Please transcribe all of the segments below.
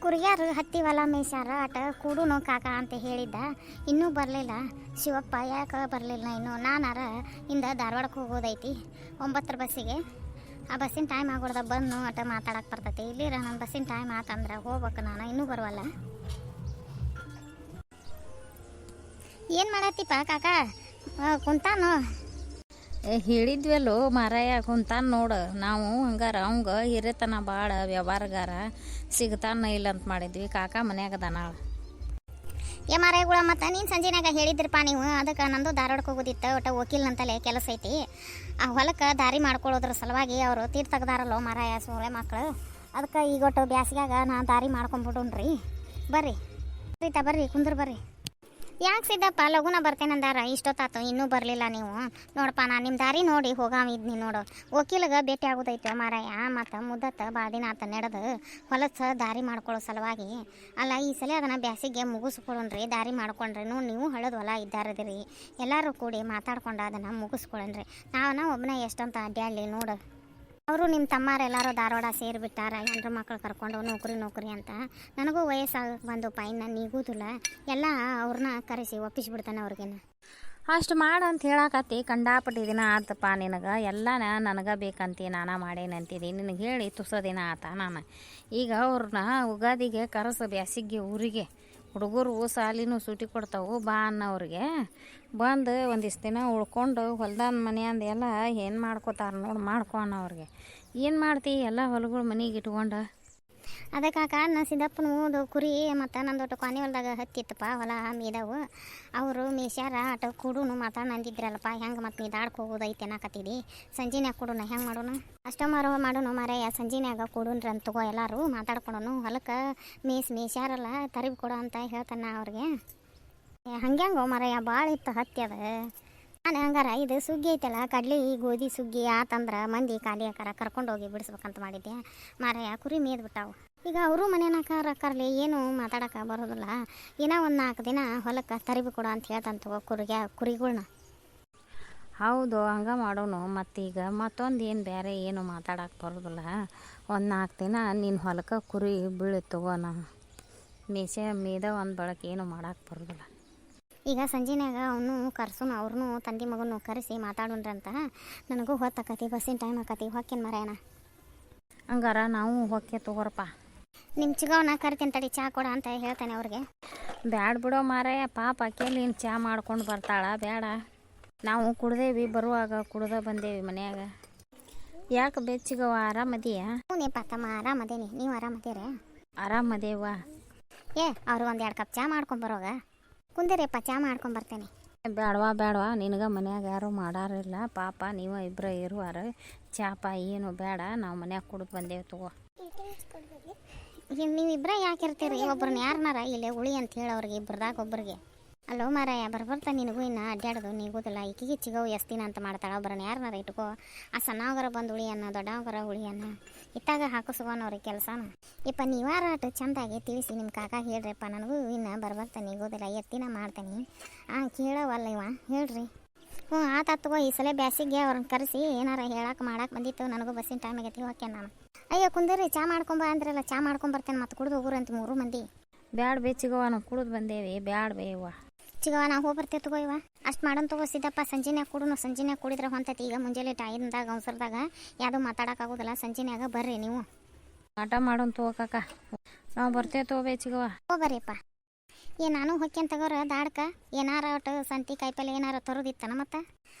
ಕುರಿಯಾರು ಹತ್ತಿವಲ್ಲ ಮೇಷಾರ ಆಟ ಕೂಡುನು ಕಾಕ ಅಂತ ಹೇಳಿದ್ದ, ಇನ್ನೂ ಬರಲಿಲ್ಲ. ಶಿವಪ್ಪ ಯಾಕೆ ಬರಲಿಲ್ಲ ಇನ್ನು? ನಾನಾರ ಇಂದ ಧಾರವಾಡಕ್ಕೆ ಹೋಗೋದೈತಿ 9 ಬಸ್ಸಿಗೆ. ಆ ಬಸ್ಸಿನ ಟೈಮ್ ಆಗೋಡ್ದ ಬಂದು ಆಟ ಮಾತಾಡಕ್ಕೆ ಬರ್ತೈತಿ. ಇಲ್ಲಿರ ನನ್ನ ಬಸ್ಸಿನ ಟೈಮ್ ಆತಂದ್ರೆ ಹೋಗ್ಬೇಕು, ನಾನು ಇನ್ನೂ ಬರುವಲ್ಲ. ಏನು ಮಾಡತ್ತಿಪ್ಪ ಕಾಕ? ಕುಂತಾನು ಹೇಳಿದ್ವಲ್ಲೋ ಮಾರಾಯ, ಕುಂತಾನ ನೋಡು. ನಾವು ಹಂಗಾರ ಅವಂಗ ಹಿರೇತನ ಭಾಳ ವ್ಯವಹಾರಗಾರ, ಸಿಗ್ತಾನ ಇಲ್ಲ ಅಂತ ಮಾಡಿದ್ವಿ. ಕಾಕ ಮನ್ಯಾಗದ ನಾಳೆ. ಏ ಮಾರಾಯಗಳ, ಮತ್ತು ನೀನು ಸಂಜೆನಾಗ ಹೇಳಿದ್ರಪ್ಪ ನೀವು. ಅದಕ್ಕೆ ನಂದು ಧಾರವಾಡಕ್ಕೆ ಹೋಗೋದಿತ್ತು. ಒಟ್ಟು ವಕೀಲ್ನಂತಲೇ ಕೆಲಸ ಐತಿ. ಆ ಹೊಲಕ್ಕೆ ದಾರಿ ಮಾಡ್ಕೊಳ್ಳೋದ್ರ ಸಲುವಾಗಿ ಅವರು ತೀರ್ ತೆಗ್ದಾರಲ್ಲೋ ಮಾರಾಯ ಸೋಳೆ ಮಕ್ಕಳು. ಅದಕ್ಕೆ ಈಗ ಒಟ್ಟು ಬ್ಯಾಸಿಗ್ಯಾಗ ನಾನು ದಾರಿ ಮಾಡ್ಕೊಂಬಿಡೋಣ್ರಿ. ಬರ್ರಿ ಬರ್ರಿ ಕುಂದ್ರ ಬರ್ರಿ. ಯಾಕೆ ಸಿದ್ದಪ್ಪ ಲಗುನ ಬರ್ತೇನಂದಾರ, ಇಷ್ಟೊತ್ತಾತು ಇನ್ನೂ ಬರಲಿಲ್ಲ ನೀವು? ನೋಡಪ್ಪ, ನಾನು ನಿಮ್ಮ ದಾರಿ ನೋಡಿ ಹೋಗಾವಿದ್ನಿ ನೋಡು. ವಕೀಲಿಗೆ ಭೇಟಿ ಆಗೋದೈತೆ ಮಾರಾಯ. ಮತ್ತು ಮುದ್ದತ್ತ ಭಾಳ ದಿನ ಆತ ನಡೆದು ಹೊಲಸ ದಾರಿ ಮಾಡ್ಕೊಳ್ಳೋ ಸಲುವಾಗಿ. ಅಲ್ಲ, ಈ ಸಲ ಅದನ್ನು ಬ್ಯಾಸಿಗೆ ಮುಗಿಸ್ಕೊಳ್ಳೋಣ್ರಿ, ದಾರಿ ಮಾಡ್ಕೊಂಡ್ರಿ. ನೀವು ಹಳದ ಹೊಲ ಇದ್ದಾರದಿರಿ, ಎಲ್ಲರೂ ಕೂಡಿ ಮಾತಾಡ್ಕೊಂಡು ಅದನ್ನು ಮುಗಿಸ್ಕೊಳ್ಳೋಣ್ರಿ. ನಾವು ಒಬ್ಬನೇ ಎಷ್ಟಂತ ಅಡ್ಡಾಡಲಿ ನೋಡು. ಅವರು ನಿಮ್ಮ ತಮ್ಮಾರೆಲ್ಲರೂ ಧಾರವಾಡ ಸೇರಿಬಿಟ್ಟಾರ, ಹೆಂಡ್ರ ಮಕ್ಕಳು ಕರ್ಕೊಂಡು ನೌಕರಿ ಅಂತ. ನನಗೂ ವಯಸ್ಸಾಗ ಬಂದಪ್ಪ, ಇನ್ನು ನೀಗೋದಿಲ್ಲ. ಎಲ್ಲ ಅವ್ರನ್ನ ಕರೆಸಿ ಒಪ್ಪಿಸ್ಬಿಡ್ತಾನೆ ಅವ್ರಿಗೇನು. ಅಷ್ಟು ಮಾಡಂತ ಹೇಳಾಕತ್ತಿ. ಕಂಡಾಪಟ್ಟಿ ದಿನ ಆತಪ್ಪ ನಿನಗೆ. ಎಲ್ಲ ನನಗೆ ಬೇಕಂತ ನಾನು ಮಾಡೇನಂತಿದ್ದೆ. ನಿನಗೆ ಹೇಳಿ ತುಸದಿನ ಆತ ನಾನು. ಈಗ ಅವ್ರನ್ನ ಉಗಾದಿಗೆ ಕರೆಸ ಬ್ಯಾಸಿಗೆ ಊರಿಗೆ. ಹುಡುಗರು ಸಾಲಿನೂ ಸೂಟಿ ಕೊಡ್ತಾವು, ಬಾ ಅನ್ನೋರಿಗೆ ಬಂದು ಒಂದಿಷ್ಟು ದಿನ ಉಳ್ಕೊಂಡು ಹೊಲ್ದಾನ ಮನೆಯಂದು ಎಲ್ಲ ಏನು ಮಾಡ್ಕೋತಾರೆ ನೋಡಿ, ಮಾಡ್ಕೊ ಅನ್ನೋರಿಗೆ. ಏನು ಮಾಡ್ತಿ, ಎಲ್ಲ ಹೊಲಗಳು ಮನೆಗೆ ಇಟ್ಕೊಂಡು. ಅದಕ್ಕೆ ಕಾರಣ ಸಿದ್ದಪ್ಪನದು ಕುರಿ ಮತ್ತು ನಂದೊಟ್ಟು ಕೊನೆ ಹೊಲ್ದಾಗ ಹತ್ತಿತ್ತಪ್ಪ, ಹೊಲ ಮೀದವು. ಅವರು ಮೇಷಾರ ಆಟ ಕೂಡುನು ಮಾತಾಡಂದಿದ್ರಲ್ಲಪ್ಪ. ಹೆಂಗೆ ಮತ್ತು ನೀದಾಡ್ಕೆ ಹೋಗೋದೈತೆ ಅನ್ನಕತ್ತಿದ್ದಿ. ಸಂಜೆನ್ಯಾಗ ಕೊಡೋಣ, ಹೆಂಗೆ ಮಾಡೋಣ? ಅಷ್ಟ ಮಾಡೋಣ ಮಾರಾಯ. ಸಂಜೆನ್ಯಾಗ ಕೊಡೋಣ್ರಿ ಅಂತ ತಗೋ, ಎಲ್ಲರೂ ಮಾತಾಡ್ಕೊಳೋನು. ಹೊಲಕ್ಕೆ ಮೇಷಾರಲ್ಲ ತರಿಬಿ ಕೊಡೋ ಅಂತ ಹೇಳ್ತಾನೆ ಅವ್ರಿಗೆ. ಹಂಗ್ಯಾಂಗೋ ಮಾರಾಯ, ಭಾಳ ಇತ್ತು ಹತ್ತಿ ಅದು. ನಾನು ಹಂಗಾರ ಇದು ಸುಗ್ಗಿ ಐತಲ್ಲ, ಕಡ್ಲಿ ಗೋಧಿ ಸುಗ್ಗಿ ಆತಂದ್ರೆ ಮಂದಿ ಖಾಲಿ ಆಕಾರ ಕರ್ಕೊಂಡೋಗಿ ಬಿಡಿಸ್ಬೇಕಂತ ಮಾಡಿದ್ದೆ ಮಾರಾಯ. ಕುರಿ ಮೇದ್ಬಿಟ್ಟಾವು. ಈಗ ಅವರು ಮನೇನ ಕರ್ಲಿ, ಏನು ಮಾತಾಡೋಕೆ ಬರೋದಿಲ್ಲ. ಏನೋ ಒಂದು 4 ದಿನ ಹೊಲಕ್ಕೆ ತರಿಬಿ ಕೊಡ ಅಂತ ಹೇಳ್ತಂತ ಕುರಿಗಳ್ನ. ಹೌದು, ಹಂಗೆ ಮಾಡೋನು. ಮತ್ತೀಗ ಮತ್ತೊಂದು ಏನು ಬೇರೆ ಏನು ಮಾತಾಡೋಕೆ ಬರೋದಿಲ್ಲ. ಒಂದು 4 ದಿನ ನಿನ್ನ ಹೊಲಕ್ಕೆ ಕುರಿ ಬೀಳಿ ತಗೋಣ. ಮೇದ ಒಂದು ಬಳಕೆ ಏನು ಮಾಡೋಕೆ ಬರೋದಿಲ್ಲ. ಈಗ ಸಂಜೆನಾಗ ಅವನು ಕರ್ಸೋನು, ಅವ್ರನ್ನೂ ತಂದೆ ಮಗನೂ ಕರೆಸಿ ಮಾತಾಡೋಣ್ರಂತ. ನನಗೂ ಹೊತ್ತಾಕತಿ, ಬಸ್ಸಿನ ಟೈಮ್ ಆಕತಿ. ಹೊಕ್ಕೇನು ಮರೇನ? ಹಂಗಾರ ನಾವು ಹೊಕ್ಕೆ ತಗೋರಪ್ಪ. ನಿಮ್ಮ ಚಿಗವನ್ನ ಕರಿತೀನಿ ತಡಿ, ಚಹಾ ಕೊಡ ಅಂತ ಹೇಳ್ತಾನೆ ಅವ್ರಿಗೆ. ಬ್ಯಾಡ ಬಿಡೋ ಮಾರಾಯ, ಪಾಪ ನೀನು ಚಹಾ ಮಾಡ್ಕೊಂಡು ಬರ್ತಾಳ. ಬೇಡ, ನಾವು ಕುಡ್ದೇವಿ, ಬರುವಾಗ ಕುಡ್ದ ಬಂದೇವಿ ಮನ್ಯಾಗ. ಯಾಕೆ ಬೆಚ್ಚಿಗವ, ಆರಾಮದೀಯ? ಹ್ಞೂನೇಪ್ಪ ತಮ್ಮ, ಆರಾಮದೇನಿ. ನೀವು ಆರಾಮದೀರ? ಆರಾಮದೇವ. ಅವ್ರು 1-2 ಕಪ್ ಚಹಾ ಮಾಡ್ಕೊಂಬರೋಗ. ಕುಂದಿರಪ್ಪ, ಚಹಾ ಮಾಡ್ಕೊಂಬರ್ತೇನೆ. ಬೇಡವಾ, ನಿನಗೆ ಮನ್ಯಾಗ ಯಾರು ಮಾಡಾರಿಲ್ಲ. ಪಾಪ ನೀವು ಇಬ್ಬರು ಇರುವಾರ. ಚಾಪ ಏನು ಬೇಡ, ನಾವು ಮನ್ಯಾಗ ಕುಡಿದು ಬಂದೇವು ತಗೋ. ನೀವಿಬ್ಬರೇ ಯಾಕೆ ಇರ್ತೀರಿ? ಒಬ್ರನ್ನ ಯಾರನ್ನಾರ ಇಲ್ಲೇ ಉಳಿ ಅಂತ ಹೇಳಿ ಅವ್ರಿಗೆ, ಇಬ್ಬರದಾಗ ಒಬ್ಬರಿಗೆ. ಅಲ್ಲೋ ಮಾರಾಯ, ಬರ್ತಾ ನಿನಗೂ ಇನ್ನು ಅಡ್ಡಾಡೋದು ನೀಗೋದಿಲ್ಲ. ಈಕಿಗೆ ಚಿಗವು ಎಸ್ತಿನ ಅಂತ ಮಾಡ್ತಾಳೆ. ಒಬ್ಬರನ್ನ ಯಾರನ್ನಾರ ಇಟ್ಕೋ. ಆ ಸಣ್ಣವರ ಬಂದು ಉಳಿಯನ್ನ, ದೊಡ್ಡವರ ಉಳಿಯನ್ನ ಇಟ್ಟಾಗ ಹಾಕಿಸ್ಕೋನವ್ರಿಗೆ ಕೆಲಸನ. ಇಪ್ಪ ನೀವಾರ ಅಷ್ಟು ಚೆಂದಾಗಿ ತಿಳಿಸಿ ನಿಮ್ಮ ಕಾಕ ಹೇಳ್ರಿಪ್ಪ. ನನಗೂ ಇನ್ನು ಬರ್ತಾ ನೀಗೋದಿಲ್ಲ, ಎತ್ತಿನ ಮಾಡ್ತೇನೆ. ಕೇಳವಲ್ಲ ಇವ, ಹೇಳ್ರಿ. ಆತತ್ಗೋ. ಈ ಸಲ ಬ್ಯಾಸಿಗೆ ಅವ್ರನ್ನ ಕರೆಸಿ ಏನಾರ ಹೇಳಕ್ಕೆ ಮಾಡಕ್ಕೆ ಬಂದಿತ್ತು. ನನಗೂ ಬಸ್ಸಿನ ಟೈಮ್ ಆಗೈತಿ, ಹೋಕೆ ನಾನು. ಅಯ್ಯೋ ಕುಂದರಿ, ಚಹಾ ಮಾಡ್ಕೊಂಬ ಅಂದ್ರಲ್ಲ, ಚಹಾ ಮಾಡ್ಕೊಂಬರ್ತೇನೆ. ಮತ್ತು ಕುಡ್ದು ಹೋಗ್ರಂತ 3 ಮಂದಿ. ಬ್ಯಾಡ ಬೇ ಚಿಗವ, ನಾವು ಕುಡಿದು ಬಂದೇವಿ. ಬ್ಯಾಡ ಬೇ ಇವ ಚಿಗವ, ನಾವು ಹೋಗ್ಬರ್ತೇವೆ ತಗೋ. ಇವ ಅಷ್ಟು ಮಾಡೋಣ ತಗೋ ಸಿದ್ದಪ್ಪ. ಸಂಜೆನ್ಯಾಗ ಕುಡುನು, ಸಂಜೆನ್ಯಾಗ ಕುಡಿದ್ರೆ ಹೊಂತೈತಿ. ಈಗ ಮುಂಜಾನೆ ಟೈಮ್ದಾಗ ಅವಸರದಾಗ ಯಾವುದೂ ಮಾತಾಡೋಕ್ಕಾಗೋದಿಲ್ಲ. ಸಂಜೆನ್ಯಾಗ ಬರ್ರಿ ನೀವು. ಆಟ ಮಾಡೋಣ ತಗೋ ಕಾಕ, ನಾವು ಬರ್ತೇವೆ ತಗೋಬೇ ಚಿಗವ. ಬರ್ರಿಪ್ಪ. ನಾನು ಹೊಕ್ಕೇನು ತಗೋರ ದಾಡ್ಕ. ಏನಾರ ಒಟ್ಟು ಸಂತಿ ಕಾಯಿಪಲ್ಲೆ ಏನಾರ ತರೋದಿತ್ತನ. ಮತ್ತು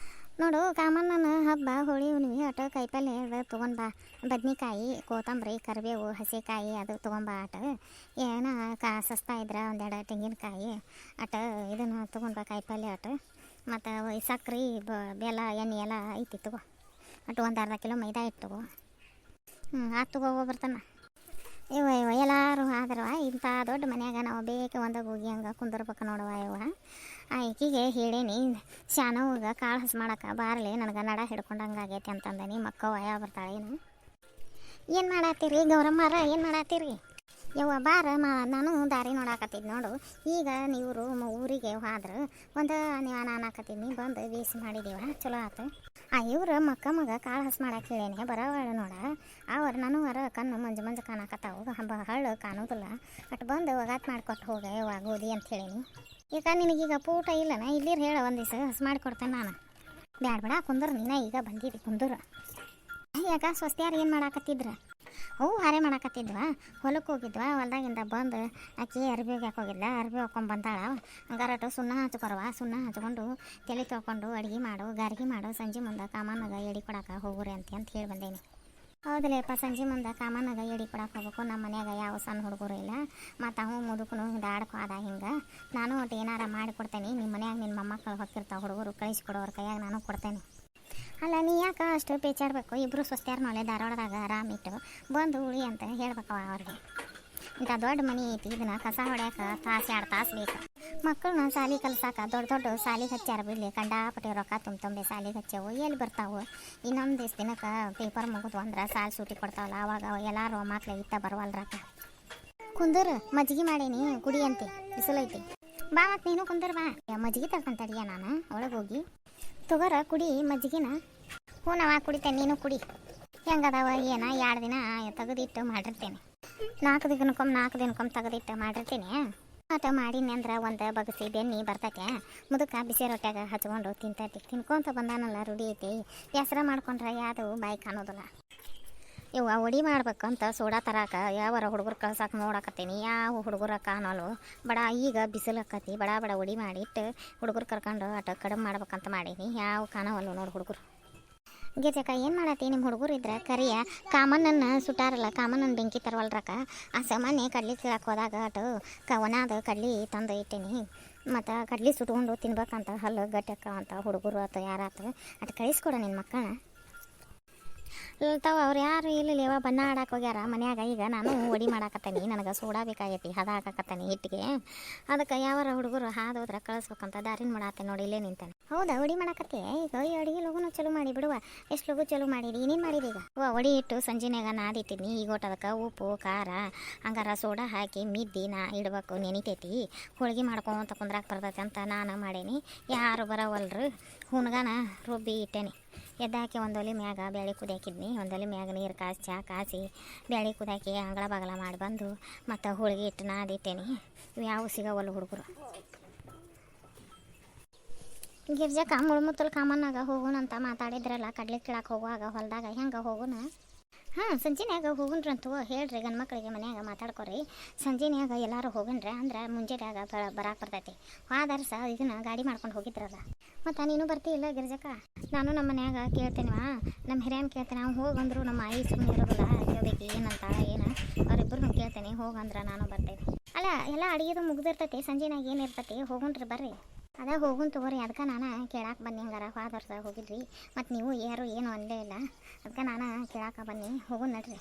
ನೋಡು ಕಾಮಣ್ಣನ ಹಬ್ಬ, ಹೋಳಿ ಹುಣ್ಣಿಮೆ, ಒಟ್ಟು ಕಾಯಿಪಲ್ಲೆ ಅದು ತೊಗೊಂಡ್ಬಾ. ಬದ್ನಿಕಾಯಿ, ಕೊತ್ತಂಬರಿ, ಕರಿಬೇವು, ಹಸಿಕಾಯಿ ಅದು ತೊಗೊಂಬಾ. ಏನ ಸಸ್ತಾ ಇದ್ರೆ 1-2 ತೆಂಗಿನಕಾಯಿ ಇದನ್ನು ತೊಗೊಂಡ್ಬಾ, ಕಾಯಿಪಲ್ಲೆ ಮತ್ತು ಸಕ್ರೆ, ಬೆಲ್ಲ, ಎಣ್ಣೆ ಎಲ್ಲ ಐತಿ ತಗೋ. 1 ಅರ್ಧ ಕಿಲೋ ಮೈದಾ ಹಿಟ್ಟು ತಗೋ. ತಗೋ ಬರ್ತಾನ. ಇವ ಎಲ್ಲರೂ ಆದ್ರವ, ಇಂಥ ದೊಡ್ಡ ಮನ್ಯಾಗ ನಾವು ಬೇಕು ಒಂದಾಗ ಹೋಗಿ ಹಂಗೆ ಕುಂದರ್ಬೇಕು ನೋಡುವ. ಈಕಿಗೆ ಹೇಳೇನಿ, ಶಾನವ್ಗೆ ಕಾಳು ಹಸು ಮಾಡಕ್ಕೆ ಬಾರಲಿ, ನನಗೆ ನಡ ಹಿಡ್ಕೊಂಡಂಗಾಗೈತಿ ಅಂತಂದನಿ. ಮಕ್ಕವ ಬರ್ತಾಳೇನು? ಏನು ಮಾಡತ್ತೀರಿ ಗೌರಮ್ಮರ? ಏನು ಮಾಡತ್ತೀರಿ? ಯವ್ವ ಬಾರ ನಾನು ದಾರಿ ನೋಡಾಕತ್ತಿದ್ ನೋಡು. ಈಗ ನೀವರು ಊರಿಗೆ ಹೋದ್ರೆ ಒಂದು ನಾನು ಅನ್ನಕತ್ತೀನಿ ಬಂದು ಬೇಸಿ ಮಾಡಿದೀವ, ಚಲೋ ಆತು. ಇವ್ರು ಮಗ ಕಾಳು ಹಸ್ ಮಾಡಕ್ಕೆ ಹೇಳೇನೆ ಬರೋವಾಳ ನೋಡ. ಅವ್ರು ನಾನು ಕಣ್ಣು ಮಂಜು ಮಂಜು ಕಾಣಕತ್ತಾವು, ಹಳ್ಳು ಕಾಣೋದಿಲ್ಲ. ಅಟ್ ಬಂದು ಒಗಾತ್ ಮಾಡ್ಕೊಟ್ಟು ಹೋಗ ಯವ್ವ ಗೋಧಿ ಅಂತ ಹೇಳೀನಿ. ಈಗ ನಿನಗೀಗ ಊಟ ಇಲ್ಲನ ಇಲ್ಲಿರು ಹೇಳ ಒಂದು ದಿವಸ ಹಸ್ ಮಾಡಿಕೊಡ್ತೇನೆ ನಾನು. ಬ್ಯಾಡ ಬೇಡ ಕುಂದ್ರು, ನೀನ ಈಗ ಬಂದಿದ್ದಿ ಕುಂದ್ರು. ಯಾಕ ಸ್ವಸ್ತ್ಯಾರು ಏನು ಮಾಡಾಕತ್ತಿದ್ರ? ಅವು ಹಾರೆ ಮಾಡಾಕತ್ತಿದ್ವಾ, ಹೊಲಕ್ಕೆ ಹೋಗಿದ್ವಾ. ಹೊಲ್ದಾಗಿಂದ ಬಂದು ಆಕೆ ಅರ್ಬಿಗೆ ಹೋಗಿದ್ಲ, ಅರ್ಬಿ ಹಾಕೊಂಡು ಬಂದಾಳ. ಹಂಗಾರಟು ಸುಣ್ಣ ಹಚ್ಕೊರವ, ಸುಣ್ಣ ಹಚ್ಕೊಂಡು ತಲೆ ತೊಳ್ಕೊಂಡು ಅಡುಗೆ ಮಾಡು, ಗಾರ್ಗಿ ಮಾಡು, ಸಂಜೆ ಮುಂದೆ ಕಾಮನಾಗ ಎಡಿ ಕೊಡಕ್ಕೆ ಹೋಗ್ರಿ ಅಂತ ಹೇಳಿ ಬಂದೇನಿ. ಹೌದಲ್ಲಪ್ಪ, ಸಂಜೆ ಮುಂದೆ ಕಾಮನಾಗ ಎಡಿ ಕೊಡಕ್ಕೆ ಹೋಗ್ಬೇಕು. ನಮ್ಮ ಮನ್ಯಾಗ ಯಾವ ಸಣ್ಣ ಹುಡುಗರು ಇಲ್ಲ, ಮತ್ತು ಅವು ಮುದುಕನು ದಾಡ್ಕೊ ಅದ. ಹಿಂಗೆ ನಾನು ಒಟ್ಟು ಏನಾರ ಮಾಡಿಕೊಡ್ತೇನೆ. ನಿಮ್ಮ ಮನ್ಯಾಗ ನಿನ್ನ ಮೊಮ್ಮಕ್ಕಳು ಹೊಕ್ಕಿರ್ತಾವೆ ಹುಡುಗರು, ಕಳಿಸ್ಕೊಡೋರ ಕೈಯಾಗ ನಾನು ಕೊಡ್ತೇನೆ. ಅಲ್ಲ ನೀ ಯಾಕೆ ಅಷ್ಟು ಪೇಚಾಡಬೇಕು? ಇಬ್ಬರು ಸ್ವಸ್ತ್ಯಾರನೊಳೆ ಧಾರವಾಡದಾಗ ಆರಾಮಿಟ್ಟು ಬಂದು ಉಳಿ ಅಂತ ಹೇಳ್ಬೇಕವ ಅವ್ರಿಗೆ. ಇಂಥ ದೊಡ್ಡ ಮನೆ ಐತಿ, ಇದನ್ನ ಕಸ ಹೊಡ್ಯಾಕ ತಾಸು 2 ತಾಸು ಬೇಕು. ಮಕ್ಕಳನ್ನ ಸಾಲಿ ಕಲ್ಸಾಕ ದೊಡ್ಡ ಸಾಲಿಗೆ ಹಚ್ಚಾರ ಬಿಡಲಿ, ಕಂಡಾಪಟ್ಟಿ ರೊಕ್ಕ ತುಂಬೆ ಸಾಲಿಗೆ ಹಚ್ಚವು. ಎಲ್ಲಿ ಬರ್ತಾವೆ? ಇನ್ನೊಂದು ದಿನಕ್ಕೆ ಪೇಪರ್ ಮುಗಿದು ಅಂದ್ರೆ ಸಾಲಿ ಸೂಟಿ ಕೊಡ್ತಾವಲ್ಲ, ಅವಾಗ ಎಲ್ಲರೂ ಮಕ್ಳಿಗೆ ಇತ್ತ ಬರವಲ್ರಕ್ಕ. ಕುಂದರ್ ಮಜ್ಜಿಗೆ ಮಾಡೀನಿ ಕುಡಿ ಅಂತೆ, ಬಿಸಿಲೈತಿ. ಬಾ ಮತ್ತು ನೀನು ಕುಂದರ್ ಬಾ. ಮಜ್ಜಿಗೆ ತರ್ಕೊಂತಡಿಯ ನಾನು ಒಳಗೆ ಹೋಗಿ. ತಗೋರ ಕುಡಿ ಮಜ್ಜಿಗೆನ. ಹೂನವ ಕುಡಿತೇನೆ, ನೀನು ಕುಡಿ. ಹೆಂಗದಾವ ಏನ 2 ದಿನ ತೆಗೆದಿಟ್ಟು ಮಾಡಿರ್ತೇನೆ. 4 ದಿನಕ್ಕೊಮ್ಮೆ ತೆಗೆದಿಟ್ಟು ಮಾಡಿರ್ತೀನಿ. ಆಟ ಮಾಡೀನಿ ಅಂದ್ರೆ ಒಂದು ಬಗಸಿ ಬೆನ್ನಿ ಬರ್ತೈತೆ, ಮುದುಕ ಬಿಸಿ ರೊಟ್ಯಾಗ ಹಚ್ಕೊಂಡು ತಿನ್ಕೊಂತ ಬಂದಾನಲ್ಲ, ರೂಢಿ ಐತಿ. ಹೆಸ್ರ ಮಾಡ್ಕೊಂಡ್ರೆ ಯಾವುದು ಬಾಯಿ ಕಾಣೋದಿಲ್ಲ. ಇವ ಒಡಿ ಮಾಡ್ಬೇಕಂತ ಸೋಡಾ ತರಾಕ ಯಾವಾರ ಹುಡುಗರು ಕಳ್ಸಾಕ ನೋಡಾಕತ್ತೀನಿ, ಯಾವ ಹುಡುಗರ ಕಾಣೋಲು. ಬಡ ಈಗ ಬಿಸಿಲಕ್ಕತಿ, ಬಡ ಒಡಿ ಮಾಡಿಟ್ಟು ಹುಡುಗರು ಕರ್ಕೊಂಡು ಆಟ ಕಡಿಮೆ ಮಾಡ್ಬೇಕಂತ ಮಾಡೀನಿ. ಯಾವ ಕಾಣವಲ್ಲು ನೋಡು ಹುಡುಗರು. ಗಿರ್ಜಕ್ಕ ಏನು ಮಾಡತ್ತಿ? ನಿಮ್ಮ ಹುಡುಗರು ಇದ್ರೆ ಕರಿಯ ಕಾಮಣ್ಣನ ಸುಟ್ಟಾರಲ್ಲ, ಕಾಮಣ್ಣನ ಬೆಂಕಿ ತರವಲ್ರಕ್ಕ. ಆ ಸಾಮಾನ್ಯ ಕಡ್ಲಿ ಕೀಳಕ್ಕೆ ಹೋದಾಗ ಅಟು ಒಣಾದ ಕಡ್ಲಿ ತಂದು ಇಟ್ಟೀನಿ. ಮತ್ತು ಕಡ್ಲಿ ಸುಟ್ಕೊಂಡು ತಿನ್ಬೇಕಂತ ಹಲ್ಲು ಗಟ್ಟಕ್ಕ ಅಂತ ಹುಡುಗರು ಆತು ಯಾರಾತು ಅಟ್ ಕಳಿಸ್ಕೊಡ ನಿನ್ನ ಮಕ್ಕಳನ್ನ. ಇಲ್ತಾವ ಅವ್ರು ಯಾರು ಇಲ್ಲಿವ ಬಣ್ಣ ಆಡಕ್ಕೆ ಹೋಗ್ಯಾರ ಮನ್ಯಾಗ. ಈಗ ನಾನು ಒಡಿ ಮಾಡಾಕತ್ತೀನಿ, ನನಗೆ ಸೋಡಾ ಬೇಕಾಗೈತಿ, ಹದ ಹಾಕಕತ್ತೀನಿ ಹಿಟ್ಟಿಗೆ. ಅದಕ್ಕೆ ಯಾವಾರ ಹುಡುಗರು ಹಾದೋದ್ರೆ ಕಳಿಸ್ಬೇಕಂತ ದಾರಿನ ಮಾಡಾತೆ ನೋಡಿ, ಇಲ್ಲೇ ನಿಂತಾನೆ. ಹೌದಾ ಒಡಿ ಮಾಡಾಕತ್ತಿ? ಈಗ ಈ ಅಡುಗೆ ಲಗುನ ಚಲೋ ಮಾಡಿ ಬಿಡುವ. ಎಷ್ಟು ಲಗು ಚಲೋ ಮಾಡಿರಿ? ಇನ್ನೇನು ಮಾಡಿರಿ ಈಗ? ಒಡಿ ಇಟ್ಟು ಸಂಜೆನಾಗ ನಾದಿಟ್ಟಿನಿ. ಈಗ ಒಟ್ಟು ಅದಕ್ಕೆ ಉಪ್ಪು ಖಾರ ಹಂಗಾರ ಸೋಡಾ ಹಾಕಿ ಮಿದ್ದಿ ಇಡ್ಬೇಕು, ನೆನಿತೈತಿ. ಹೋಳಿಗೆ ಮಾಡ್ಕೊಂತ ಕುಂದ್ರಾಕ ಬರ್ತೈತೆ ಅಂತ ನಾನು ಮಾಡೀನಿ. ಯಾರು ಬರೋವಲ್ರು, ಹುಣ್ಗಾನ ರುಬ್ಬಿ ಇಟ್ಟೇನಿ. ಎದ್ದಾಕಿ ಒಂದೊಲೆ ಮ್ಯಾಗ ಬ್ಯಾಳೆ ಕುದಿಯಾಕಿದ್ನಿ, ಒಂದೊಲೆ ಮ್ಯಾಗ ನೀರು ಚಾ ಕಾಸಿ ಬ್ಯಾಳೆ ಕುದಾಕಿ ಅಂಗಳ ಬಾಗಲ ಮಾಡಿ ಬಂದು ಮತ್ತು ಹೋಳಿಗೆ ಇಟ್ಟು ನಾದಿಟ್ಟೇನಿ. ಇವು ಯಾವ ಸಿಗವಲ್ಲ ಹುಡುಗರು. ಗಿರ್ಜಕ್ಕ ಮುಳ್ಮುತ್ತಲು ಕಾಮನ್ನಾಗ ಹೋಗೋಣಂತ ಮಾತಾಡಿದ್ರಲ್ಲ, ಕಡ್ಲಿ ಕೀಳಕ್ಕೆ ಹೋಗುವಾಗ ಹೊಲದಾಗ. ಹೆಂಗೆ ಹೋಗೋಣ? ಹಾಂ, ಸಂಜೆನ್ಯಾಗ ಹೋಗುಣ್ರಂತು ಹೇಳ್ರಿ. ಗಂಡು ಮಕ್ಕಳಿಗೆ ಮನ್ಯಾಗ ಮಾತಾಡ್ಕೊರಿ. ಸಂಜೆನ್ಯಾಗ ಎಲ್ಲರೂ ಹೋಗಣ್ರಿ ಅಂದ್ರೆ ಮುಂಜಾನ್ಯಾಗ ಬರಾಕ್ ಬರ್ತೈತಿ. ಆದರ್ಸ ಇದನ್ನ ಗಾಡಿ ಮಾಡ್ಕೊಂಡು ಹೋಗಿದ್ರಲ್ಲ. ಮತ್ತು ನೀನು ಬರ್ತೀಯಿಲ್ಲ ಗಿರ್ಜಕ್ಕ? ನಾನು ನಮ್ಮ ಮನ್ಯಾಗ ಕೇಳ್ತೇನಿವಾ, ನಮ್ಮ ಹಿರಿಯನ್ ಕೇಳ್ತೇನೆ. ಅವ್ನು ಹೋಗಂದ್ರು ನಮ್ಮ ಆಯಿ ಸುಮ್ಮನೆ ಇರೋದಿಲ್ಲ, ಕೇಳ್ಬೇಕು ಏನಂತ ಏನು ಅವ್ರಿಬ್ಬರು ಕೇಳ್ತೇನೆ. ಹೋಗಂದ್ರೆ ನಾನು ಬರ್ತೇನೆ. ಅಲ್ಲ ಎಲ್ಲ ಅಡುಗೆದು ಮುಗ್ದಿರ್ತೈತಿ, ಸಂಜೆನಾಗ ಏನು ಇರ್ತೈತಿ? ಹೋಗುಣ್ರಿ ಬರ್ರಿ. ಅದ ಹೋಗುನ್ ತಗೋರಿ. ಅದಕ್ಕೆ ನಾನು ಕೇಳಾಕೆ ಬನ್ನಿ. ಹಂಗಾರ ಹೋದ ವರ್ಷ ಹೋಗಿದ್ರಿ ಮತ್ತು ನೀವು ಯಾರು ಏನು ಅಲ್ಲೇ ಇಲ್ಲ, ಅದಕ್ಕೆ ನಾನು ಕೇಳಾಕ ಬನ್ನಿ. ಹೋಗುನ್ ನಡ್ರಿ.